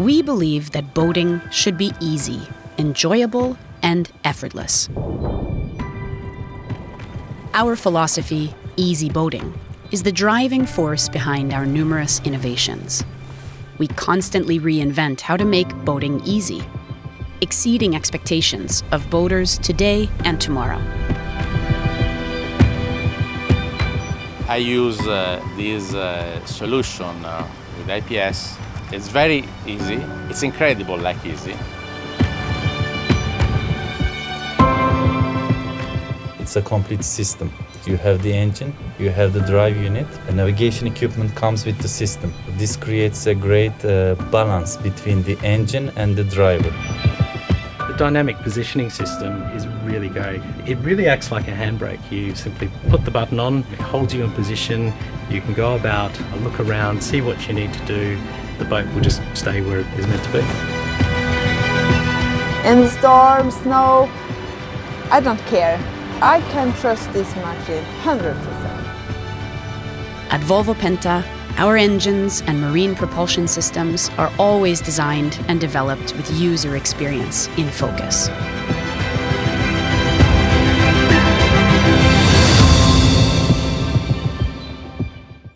We believe that boating should be easy, enjoyable, and effortless. Our philosophy, easy boating, is the driving force behind our numerous innovations. We constantly reinvent how to make boating easy, exceeding expectations of boaters today and tomorrow. I use this solution with IPS. It's very easy. It's incredible, like easy. It's a complete system. You have the engine, you have the drive unit, and navigation equipment comes with the system. This creates a great balance between the engine and the driver. The dynamic positioning system is really great. It really acts like a handbrake. You simply put the button on, it holds you in position, you can go about, look around, see what you need to do. The boat will just stay where it is meant to be. In storm, snow, I don't care. I can trust this machine 100%. At Volvo Penta, our engines and marine propulsion systems are always designed and developed with user experience in focus.